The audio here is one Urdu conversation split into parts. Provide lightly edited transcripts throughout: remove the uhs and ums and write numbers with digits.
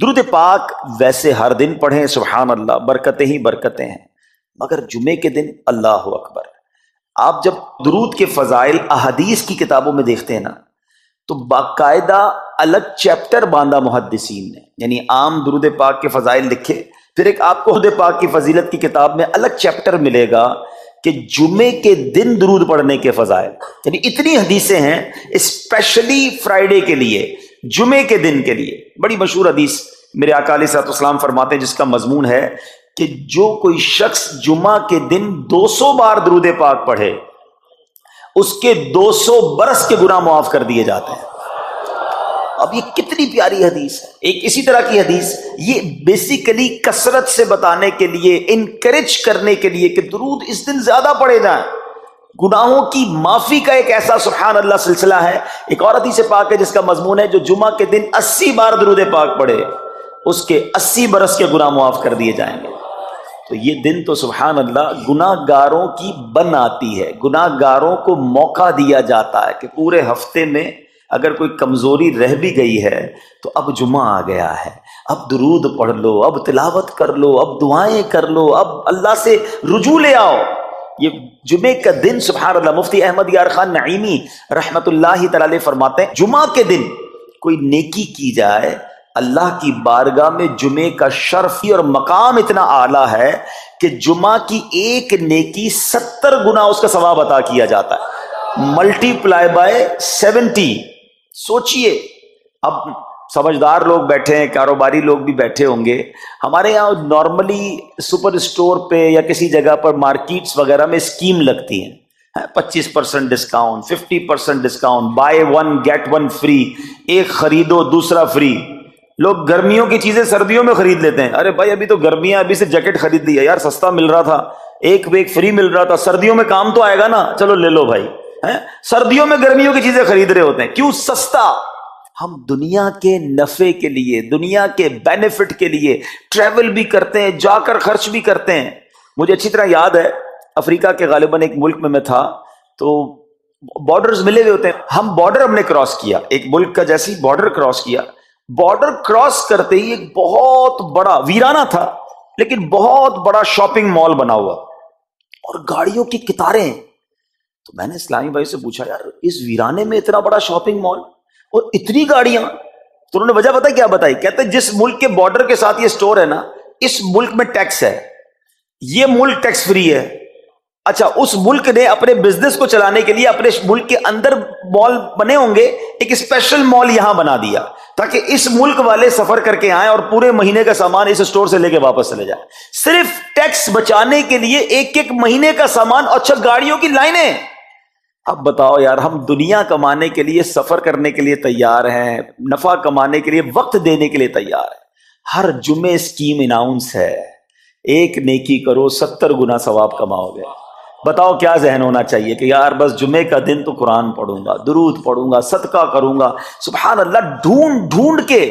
درود پاک ویسے ہر دن پڑھیں، سبحان اللہ، برکتیں ہی برکتیں ہیں، مگر جمعے کے دن اللہ اکبر۔ آپ جب درود کے فضائل احادیث کی کتابوں میں دیکھتے ہیں نا، تو باقاعدہ الگ چیپٹر باندھا محدثین نے، یعنی عام درود پاک کے فضائل لکھے، پھر ایک آپ کو درود پاک کی فضیلت کی کتاب میں الگ چیپٹر ملے گا کہ جمعے کے دن درود پڑھنے کے فضائل، یعنی اتنی حدیثیں ہیں اسپیشلی فرائیڈے کے لیے، جمعے کے دن کے لیے۔ بڑی مشہور حدیث میرے آقا علیہ الصلوۃ والسلام فرماتے ہیں، جس کا مضمون ہے کہ جو کوئی شخص جمعہ کے دن 200 بار درود پاک پڑھے، اس کے 200 برس کے گناہ معاف کر دیے جاتے ہیں۔ اب یہ کتنی پیاری حدیث ہے۔ ایک اسی طرح کی حدیث، یہ بیسیکلی کثرت سے بتانے کے لیے، انکریج کرنے کے لیے کہ درود اس دن زیادہ پڑھے جائیں، گناہوں کی معافی کا ایک ایسا سبحان اللہ سلسلہ ہے۔ ایک اور حدیث پاک ہے جس کا مضمون ہے جو جمعہ کے دن 80 بار درود پاک پڑھے، اس کے 80 برس کے گناہ معاف کر دیے جائیں گے۔ تو یہ دن تو سبحان اللہ گناہ گاروں کی بن آتی ہے، گناہ گاروں کو موقع دیا جاتا ہے کہ پورے ہفتے میں اگر کوئی کمزوری رہ بھی گئی ہے تو اب جمعہ آ گیا ہے، اب درود پڑھ لو، اب تلاوت کر لو، اب دعائیں کر لو، اب اللہ سے رجوع لے آؤ۔ یہ جمعے کا دن سبحان اللہ، مفتی احمد یار خان نعیمی رحمت اللہ تعالی علیہ فرماتے ہیں، جمعہ کے دن کوئی نیکی کی جائے، اللہ کی بارگاہ میں جمعے کا شرف اور مقام اتنا اعلیٰ ہے کہ جمعہ کی ایک نیکی 70 گنا اس کا ثواب عطا کیا جاتا ہے، ملٹی پلائی بائی 70۔ سوچئے، اب سمجھدار لوگ بیٹھے ہیں، کاروباری لوگ بھی بیٹھے ہوں گے، ہمارے یہاں نارملی سپر اسٹور پہ یا کسی جگہ پر مارکیٹس وغیرہ میں اسکیم لگتی ہیں، 25% discount, 50% discount, buy 1 get 1 free, ایک خریدو دوسرا فری۔ لوگ گرمیوں کی چیزیں سردیوں میں خرید لیتے ہیں، ارے بھائی ابھی تو گرمیاں، ابھی سے جیکٹ خرید لی ہے یار، سستا مل رہا تھا، ایک فری مل رہا تھا، سردیوں میں کام تو آئے گا نا، چلو لے لو بھائی۔ سردیوں میں گرمیوں کی چیزیں خرید رہے ہوتے ہیں، کیوں؟ سستا۔ ہم دنیا کے نفع کے لیے، دنیا کے بینیفٹ کے لیے ٹریول بھی کرتے ہیں، جا کر خرچ بھی کرتے ہیں۔ مجھے اچھی طرح یاد ہے، افریقہ کے غالباً ایک ملک میں تھا، تو بارڈرز ملے ہوئے ہوتے ہیں، ہم بارڈر ہم نے کراس کیا، ایک ملک کا جیسی بارڈر کراس کیا، بارڈر کراس کرتے ہی ایک بہت بڑا ویرانہ تھا لیکن بہت بڑا شاپنگ مال بنا ہوا اور گاڑیوں کی قطاریں۔ تو میں نے اسلامی بھائی سے پوچھا، یار اس ویرانے میں اتنا بڑا شاپنگ مال اور اتنی گاڑیاں؟ تو انہوں نے وجہ پتہ کیا بتائی، کہتے جس ملک کے بارڈر کے ساتھ یہ سٹور ہے نا، اس ملک میں ٹیکس ہے، یہ ملک ٹیکس فری ہے۔ اچھا، اس ملک نے اپنے بزنس کو چلانے کے لیے اپنے ملک کے اندر مال بنے ہوں گے، ایک اسپیشل مال یہاں بنا دیا تاکہ اس ملک والے سفر کر کے آئیں اور پورے مہینے کا سامان اس سٹور سے لے کے واپس چلے جائیں، صرف ٹیکس بچانے کے لیے ایک مہینے کا سامان۔ اچھا، گاڑیوں کی لائنیں۔ اب بتاؤ یار، ہم دنیا کمانے کے لیے، سفر کرنے کے لیے تیار ہیں، نفع کمانے کے لیے، وقت دینے کے لیے تیار ہیں، ہر جمعے اسکیم اناؤنس ہے، ایک نیکی کرو 70 گنا ثواب کماؤ گے۔ بتاؤ کیا ذہن ہونا چاہیے کہ یار بس جمعے کا دن تو قرآن پڑھوں گا، درود پڑھوں گا، صدقہ کروں گا۔ سبحان اللہ، ڈھونڈ ڈھونڈ کے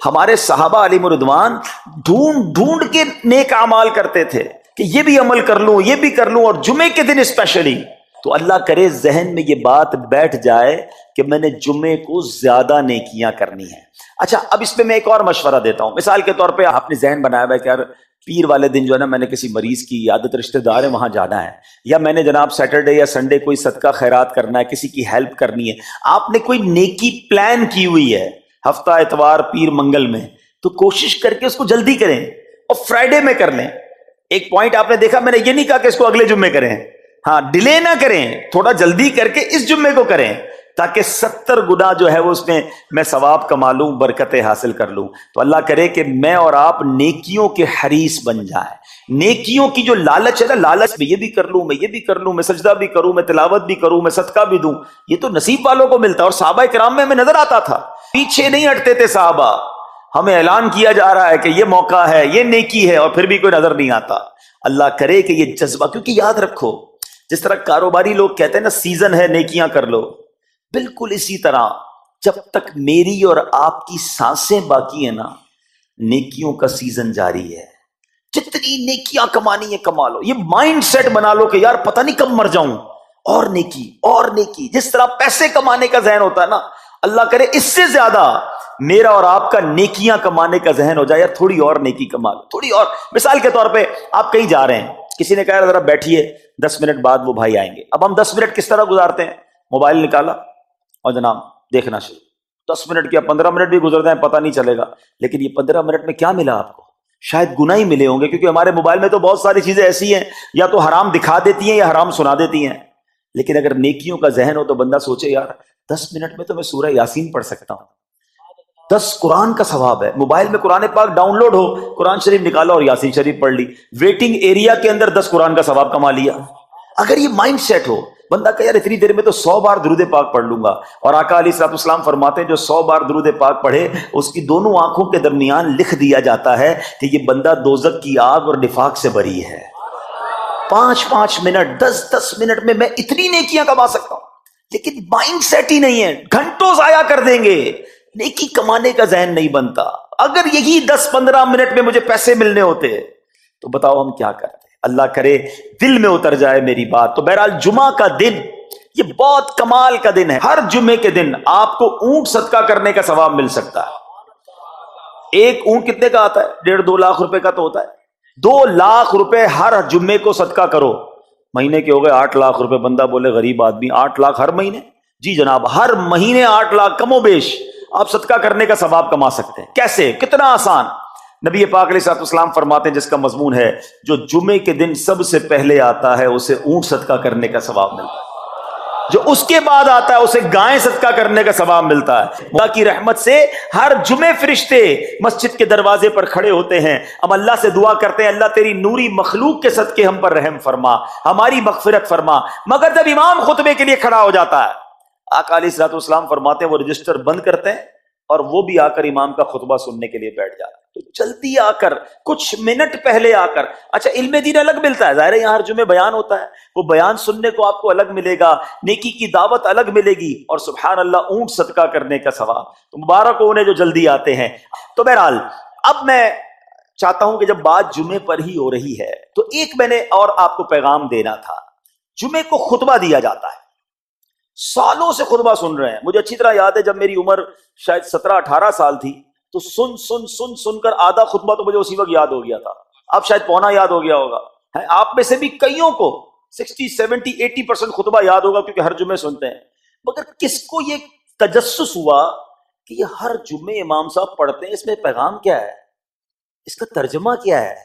ہمارے صحابہ علیہم الرضوان ڈھونڈ ڈھونڈ کے نیک اعمال کرتے تھے کہ یہ بھی عمل کر لوں، یہ بھی کر لوں، اور جمعے کے دن اسپیشلی۔ تو اللہ کرے ذہن میں یہ بات بیٹھ جائے کہ میں نے جمعے کو زیادہ نیکیاں کرنی ہیں۔ اچھا، اب اس پہ میں ایک اور مشورہ دیتا ہوں۔ مثال کے طور پہ آپ نے ذہن بنایا ہوا ہے کہ یار پیر والے دن جو ہے نا، میں نے کسی مریض کی عیادت، رشتہ دار ہے وہاں جانا ہے، یا میں نے جناب سیٹرڈے یا سنڈے کوئی صدقہ خیرات کرنا ہے، کسی کی ہیلپ کرنی ہے، آپ نے کوئی نیکی پلان کی ہوئی ہے ہفتہ اتوار پیر منگل میں، تو کوشش کر کے اس کو جلدی کریں اور فرائیڈے میں کر لیں۔ ایک پوائنٹ آپ نے دیکھا، میں نے یہ نہیں کہا کہ اس کو اگلے جمعے کریں، ہاں ڈیلے نہ کریں، تھوڑا جلدی کر کے اس جمعے کو کریں تاکہ 70 گنا جو ہے وہ اس میں ثواب کما لوں، برکتیں حاصل کر لوں۔ تو اللہ کرے کہ میں اور آپ نیکیوں کے حریص بن جائیں۔ نیکیوں کی جو لالچ ہے نا، لالچ میں یہ بھی کر لوں، میں یہ بھی کر لوں، میں سجدہ بھی کروں، میں تلاوت بھی کروں، میں صدقہ بھی دوں، یہ تو نصیب والوں کو ملتا ہے۔ اور صحابہ کرام میں ہمیں نظر آتا تھا، پیچھے نہیں ہٹتے تھے صحابہ، ہمیں اعلان کیا جا رہا ہے کہ یہ موقع ہے، یہ نیکی ہے، اور پھر بھی کوئی نظر نہیں آتا۔ اللہ کرے کہ یہ جذبہ، کیونکہ یاد رکھو جس طرح کاروباری لوگ کہتے ہیں نا سیزن ہے نیکیاں کر لو، بالکل اسی طرح جب تک میری اور آپ کی سانسیں باقی ہیں نا، نیکیوں کا سیزن جاری ہے۔ جتنی نیکیاں کمانی ہے کما لو، یہ مائنڈ سیٹ بنا لو کہ یار پتہ نہیں کب مر جاؤں، اور نیکی اور نیکی۔ جس طرح پیسے کمانے کا ذہن ہوتا ہے نا، اللہ کرے اس سے زیادہ میرا اور آپ کا نیکیاں کمانے کا ذہن ہو جائے، یار تھوڑی اور نیکی کما لو، تھوڑی اور. مثال کے طور پہ آپ کہیں جا رہے ہیں، کسی نے کہا ذرا بیٹھیے 10 منٹ بعد وہ بھائی آئیں گے. اب ہم 10 منٹ کس طرح گزارتے ہیں؟ موبائل نکالا اور جناب دیکھنا شروع. 10 منٹ کیا 15 منٹ بھی گزر جائیں پتہ نہیں چلے گا. لیکن یہ 15 منٹ میں کیا ملا آپ کو؟ شاید گناہ ہی ملے ہوں گے، کیونکہ ہمارے موبائل میں تو بہت ساری چیزیں ایسی ہیں یا تو حرام دکھا دیتی ہیں یا حرام سنا دیتی ہیں. لیکن اگر نیکیوں کا ذہن ہو تو بندہ سوچے یار 10 منٹ میں تو میں سورہ یاسین پڑھ سکتا ہوں، 10 قرآن کا ثواب ہے. موبائل میں قرآن پاک ڈاؤن لوڈ ہو، قرآن شریف نکالا اور یاسین شریف پڑھ لی، ویٹنگ ایریا کے اندر 10 قرآن کا ثواب کما لیا. اگر یہ مائنڈ سیٹ ہو بندہ کہ یار اتنی دیر میں تو 100 بار درود پاک پڑھ لوں گا. اور آقا علیہ الصلوۃ والسلام فرماتے ہیں جو 100 بار درود پاک پڑھے اس کی دونوں آنکھوں کے درمیان لکھ دیا جاتا ہے کہ یہ بندہ دوزخ کی آگ اور نفاق سے بری ہے. 5 منٹ 10 منٹ میں میں اتنی نیکیاں کما سکتا ہوں. لیکن مائنڈ سیٹ ہی نہیں ہے، گھنٹوں ضائع کر دیں گے، نیکی کمانے کا ذہن نہیں بنتا. اگر یہی 10-15 منٹ میں مجھے پیسے ملنے ہوتے تو بتاؤ ہم کیا کرتے؟ اللہ کرے دل میں اتر جائے میری بات. تو بہرحال جمعہ کا دن یہ بہت کمال کا دن ہے. ہر جمعے کے دن آپ کو اونٹ صدقہ کرنے کا ثواب مل سکتا ہے. ایک اونٹ کتنے کا آتا ہے؟ 1.5-2 لاکھ روپے کا تو ہوتا ہے. 2 لاکھ روپے ہر جمعے کو صدقہ کرو. مہینے کے ہو گئے 8 لاکھ روپے. بندہ بولے غریب آدمی 8 لاکھ ہر مہینے؟ جی جناب، ہر مہینے 8 لاکھ کم و بیش آپ صدقہ کرنے کا ثواب کما سکتے ہیں. کیسے؟ کتنا آسان. نبی پاک علیہ الصلوۃ والسلام فرماتے ہیں جس کا مضمون ہے جو جمعے کے دن سب سے پہلے آتا ہے اسے اونٹ صدقہ کرنے کا ثواب ملتا ہے، جو اس کے بعد آتا ہے اسے گائے صدقہ کرنے کا ثواب ملتا ہے. اللہ کی رحمت سے ہر جمعے فرشتے مسجد کے دروازے پر کھڑے ہوتے ہیں. ہم اللہ سے دعا کرتے ہیں اللہ تیری نوری مخلوق کے صدقے ہم پر رحم فرما، ہماری مغفرت فرما. مگر جب امام خطبے کے لیے کھڑا ہو جاتا ہے آقا علیہ الصلوۃ والسلام فرماتے ہیں وہ رجسٹر بند کرتے ہیں اور وہ بھی آ کر امام کا خطبہ سننے کے لیے بیٹھ جاتے ہیں. تو جلدی آ کر کچھ منٹ پہلے آ کر. اچھا علم دین الگ ملتا ہے، ظاہر ہے یہاں ہر جمعے بیان ہوتا ہے، وہ بیان سننے کو آپ کو الگ ملے گا، نیکی کی دعوت الگ ملے گی، اور سبحان اللہ اونٹ صدقہ کرنے کا ثواب. تو مبارک ہو انہیں جو جلدی آتے ہیں. تو بہرحال اب میں چاہتا ہوں کہ جب بات جمعے پر ہی ہو رہی ہے تو ایک میں نے اور آپ کو پیغام دینا تھا. جمعے کو خطبہ دیا جاتا ہے، سالوں سے خطبہ سن رہے ہیں. مجھے اچھی طرح یاد ہے جب میری عمر شاید 17-18 سال تھی تو سن کر آدھا خطبہ تو مجھے اسی وقت یاد ہو گیا تھا. اب شاید پونا یاد ہو گیا ہوگا. آپ میں سے بھی کئیوں کو 60-70-80% خطبہ یاد ہوگا کیونکہ ہر جمعے سنتے ہیں. مگر کس کو یہ تجسس ہوا کہ یہ ہر جمعے امام صاحب پڑھتے ہیں، اس میں پیغام کیا ہے، اس کا ترجمہ کیا ہے،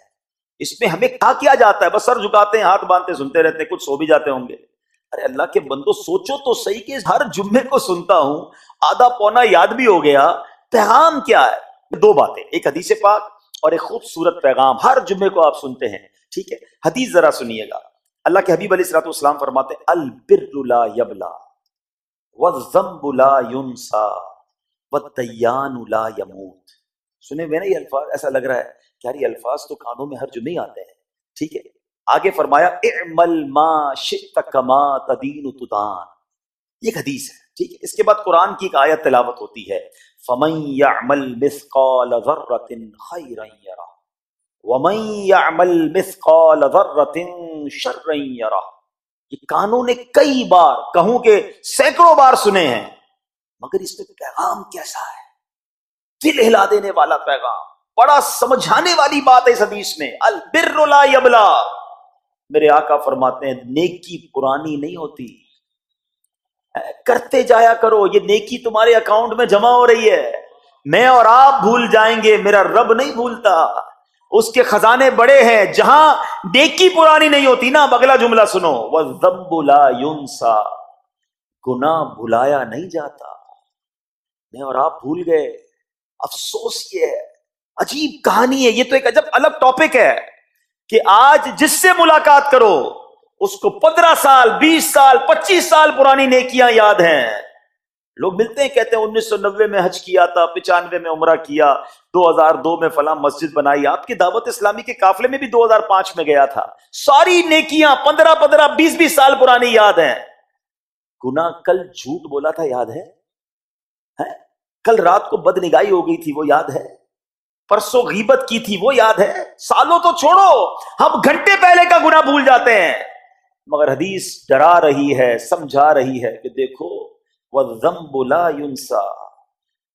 اس میں ہمیں کیا جاتا ہے؟ بس سر جھکاتے ہیں، ہاتھ باندھتے سنتے رہتے ہیں، کچھ سو بھی جاتے ہوں گے. ارے اللہ کے بندو سوچو تو صحیح کہ ہر جمعے کو سنتا ہوں، آدھا پونا یاد بھی ہو گیا، پیغام کیا ہے؟ 2 باتیں، ایک حدیث پاک اور ایک خوبصورت پیغام ہر جمعے کو آپ سنتے ہیں. ٹھیک ہے، حدیث ذرا سنیے گا. اللہ کے حبیب علیہ الصلوۃ والسلام فرماتے ہیں البر لا یبلا والذنب لا ینسا والدیان لا یموت. سنے ہوئے نا یہ الفاظ؟ ایسا لگ رہا ہے کہ یار یہ الفاظ تو کانوں میں ہر جمعے آتے ہیں. ٹھیک ہے، آگے فرمایا اعمل ما شئت کما تدین تدان. یہ حدیث ہے. ٹھیک ہے، اس کے بعد قرآن کی ایک آیت تلاوت ہوتی ہے فَمَن يَعْمَلْ مِثْقَالَ ذَرَّةٍ خَيْرًا يَرَهُ وَمَن يَعْمَلْ مِثْقَالَ ذَرَّةٍ شَرًّا يَرَهُ. یہ کانوں نے کئی بار، کہوں کہ سینکڑوں بار سنے ہیں، مگر اس میں پیغام کیسا ہے؟ دل ہلا دینے والا پیغام، بڑا سمجھانے والی بات ہے اس حدیث میں. البر لا یبلا. میرے آقا فرماتے ہیں نیکی پرانی نہیں ہوتی، کرتے جایا کرو. یہ نیکی تمہارے اکاؤنٹ میں جمع ہو رہی ہے. میں اور آپ بھول جائیں گے، میرا رب نہیں بھولتا. اس کے خزانے بڑے ہیں. جہاں نیکی پرانی نہیں ہوتی نا، اب اگلا جملہ سنو وَالذَّنبُ لَا يُنسَى. گناہ بھلایا نہیں جاتا. میں اور آپ بھول گئے. افسوس یہ ہے، عجیب کہانی ہے. یہ تو ایک عجب الگ ٹاپک ہے کہ آج جس سے ملاقات کرو اس کو 15 سال 20 سال 25 سال پرانی نیکیاں یاد ہیں. لوگ ملتے ہیں کہتے ہیں 1990 میں حج کیا تھا، 95 میں عمرہ کیا، 2002 میں فلاں مسجد بنائی. آپ کی دعوت اسلامی کے قافلے میں بھی 2005 میں گیا تھا. ساری نیکیاں 15 20 سال پرانی یاد ہیں. گناہ کل جھوٹ بولا تھا یاد ہے؟ کل رات کو بدنگاہی ہو گئی تھی وہ یاد ہے؟ پرسوں غیبت کی تھی وہ یاد ہے؟ سالوں تو چھوڑو، ہم گھنٹے پہلے کا گناہ بھول جاتے ہیں. مگر حدیث ڈرا رہی ہے، سمجھا رہی ہے کہ دیکھو وَالذَّنبُ لَا يُنسَى.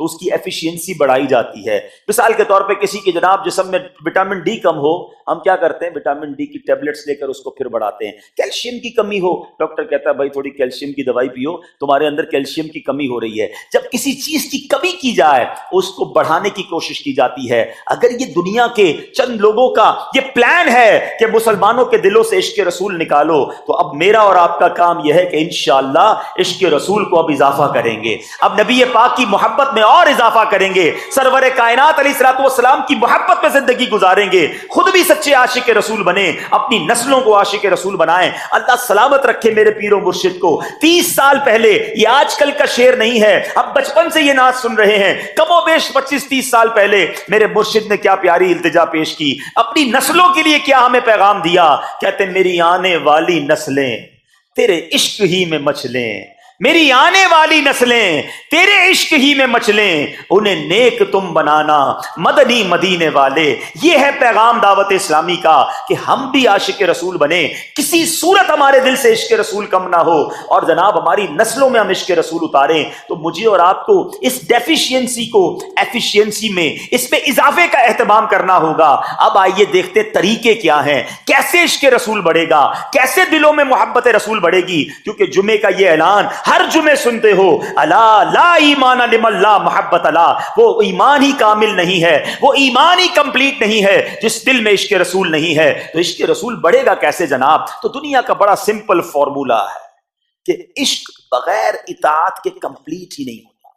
تو اس کی ایفیشینسی بڑھائی جاتی ہے۔ مثال کے طور پہ کسی کے جناب جسم میں وٹامن ڈی کم ہو، ہم کیا کرتے ہیں؟ وٹامن ڈی کی ٹیبلٹس لے کر اس کو پھر بڑھاتے ہیں۔ کیلشیم کی کمی ہو، ڈاکٹر کہتا ہے بھائی تھوڑی کیلشیم کی دوائی پیو، تمہارے اندر کیلشیم کی کمی ہو رہی ہے۔ جب کسی چیز کی کمی کی جائے اس کو بڑھانے کی کوشش کی جاتی ہے۔ اگر یہ دنیا کے چند لوگوں کا یہ پلان ہے کہ مسلمانوں کے دلوں سے عشق رسول نکالو، تو اب میرا اور آپ کا کام یہ ہے کہ انشاءاللہ عشق رسول کو اب اضافہ کریں گے، اب نبی پاک کی محبت میں اور اضافہ کریں گے، سرور کائنات علیہ الصلوۃ والسلام کی محبت میں زندگی گزاریں گے، خود بھی سچے عاشق رسول بنیں، اپنی نسلوں کو عاشق رسول بنائیں۔ اللہ سلامت رکھے میرے پیر و مرشد کو۔ 30 سال پہلے، یہ آج کل کا شعر نہیں ہے، اب بچپن سے یہ نعت سن رہے ہیں، کم و بیش 25-30 سال پہلے میرے مرشد نے کیا پیاری التجا پیش کی، اپنی نسلوں کے لیے کیا ہمیں پیغام دیا۔ کہتے میری آنے والی نسلیں تیرے عشق ہی میں مچلیں، میری آنے والی نسلیں تیرے عشق ہی میں مچلیں، انہیں نیک تم بنانا مدنی مدینے والے۔ یہ ہے پیغام دعوت اسلامی کا کہ ہم بھی عاشق رسول بنیں، کسی صورت ہمارے دل سے عشق رسول کم نہ ہو، اور جناب ہماری نسلوں میں ہم عشق رسول اتاریں۔ تو مجھے اور آپ کو اس ڈیفیشینسی کو ایفیشینسی میں، اس میں اضافے کا اہتمام کرنا ہوگا۔ اب آئیے دیکھتے طریقے کیا ہیں، کیسے عشق رسول بڑھے گا، کیسے دلوں میں محبت رسول بڑھے گی۔ کیونکہ جمعے کا یہ اعلان ہر جمعے سنتے ہو، الا لا ایمان لمن لا محبت لا، وہ ایمان ہی کامل نہیں ہے، وہ ایمان ہی کمپلیٹ نہیں ہے جس دل میں عشق رسول نہیں ہے۔ تو عشق رسول بڑھے گا کیسے جناب؟ تو دنیا کا بڑا سمپل فارمولا ہے کہ عشق بغیر اطاعت کے کمپلیٹ ہی نہیں ہوتا۔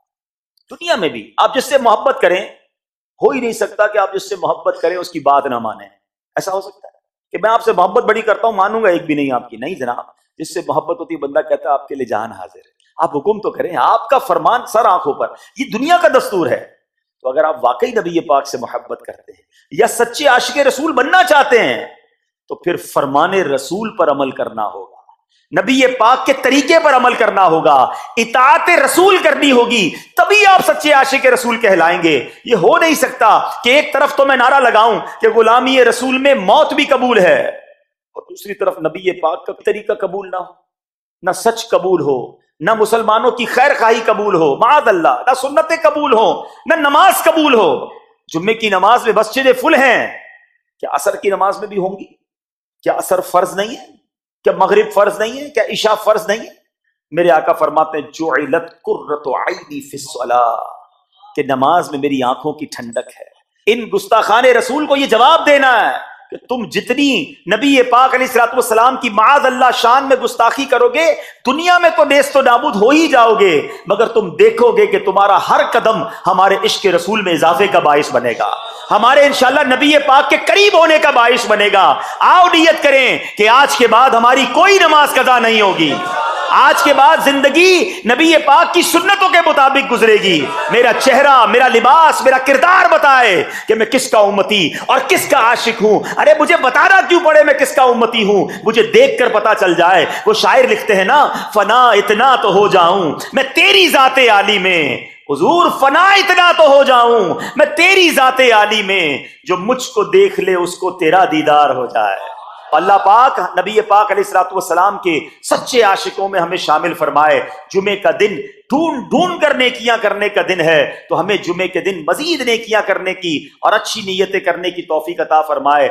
دنیا میں بھی آپ جس سے محبت کریں، ہو ہی نہیں سکتا کہ آپ جس سے محبت کریں اس کی بات نہ مانیں۔ ایسا ہو سکتا ہے کہ میں آپ سے محبت بڑی کرتا ہوں، مانوں گا ایک بھی نہیں آپ کی؟ نہیں جناب، جس سے محبت ہوتی ہے بندہ کہتا ہے آپ کے لیے جان حاضر ہے، آپ حکم تو کریں، آپ کا فرمان سر آنکھوں پر، یہ دنیا کا دستور ہے۔ تو اگر آپ واقعی نبی پاک سے محبت کرتے ہیں یا سچے عاشق رسول بننا چاہتے ہیں تو پھر فرمان رسول پر عمل کرنا ہوگا، نبی پاک کے طریقے پر عمل کرنا ہوگا، اطاعت رسول کرنی ہوگی، تبھی آپ سچے عاشق رسول کہلائیں گے۔ یہ ہو نہیں سکتا کہ ایک طرف تو میں نعرہ لگاؤں کہ غلامی رسول میں موت بھی قبول ہے، اور دوسری طرف نبی پاک کا طریقہ قبول نہ ہو، نہ سچ قبول ہو، نہ مسلمانوں کی خیر خواہی قبول ہو، معاذ اللہ، نہ سنتیں قبول ہو، نہ نماز قبول ہو۔ جمعے کی نماز میں مسجدیں فل ہیں، کیا عصر کی نماز میں بھی ہوں گی؟ کیا عصر فرض نہیں ہے؟ کیا مغرب فرض نہیں ہے؟ کیا عشاء فرض نہیں ہے؟ میرے آقا فرماتے ہیں جعلت قرۃ عینی فی الصلاۃ، کہ نماز میں میری آنکھوں کی ٹھنڈک ہے۔ ان گستاخان رسول کو یہ جواب دینا ہے کہ تم جتنی نبی پاک علیہ الصلوۃ والسلام کی معاذ اللہ شان میں گستاخی کرو گے، دنیا میں تو نیست و نابود ہو ہی جاؤ گے، مگر تم دیکھو گے کہ تمہارا ہر قدم ہمارے عشق رسول میں اضافے کا باعث بنے گا، ہمارے انشاءاللہ نبی پاک کے قریب ہونے کا باعث بنے گا۔ آؤ نیت کریں کہ آج کے بعد ہماری کوئی نماز قضا نہیں ہوگی، آج کے بعد زندگی نبی پاک کی سنتوں کے مطابق گزرے گی۔ میرا چہرہ، میرا لباس، میرا کردار بتائے کہ میں کس کا امتی اور کس کا عاشق ہوں۔ ارے مجھے بتانا کیوں پڑے میں کس کا امتی ہوں، مجھے دیکھ کر پتا چل جائے۔ وہ شاعر لکھتے ہیں نا، فنا اتنا تو ہو جاؤں میں تیری ذات عالی میں، حضور فنا اتنا تو ہو جاؤں میں تیری ذات عالی میں، جو مجھ کو دیکھ لے اس کو تیرا دیدار ہو جائے۔ اللہ پاک نبی پاک علیہ الصلوۃ والسلام کے سچے عاشقوں میں ہمیں شامل فرمائے۔ جمعے کا دن ڈھونڈ ڈھونڈ کر نیکیاں کرنے کا دن ہے، تو ہمیں جمعے کے دن مزید نیکیاں کرنے کی اور اچھی نیتیں کرنے کی توفیق عطا فرمائے۔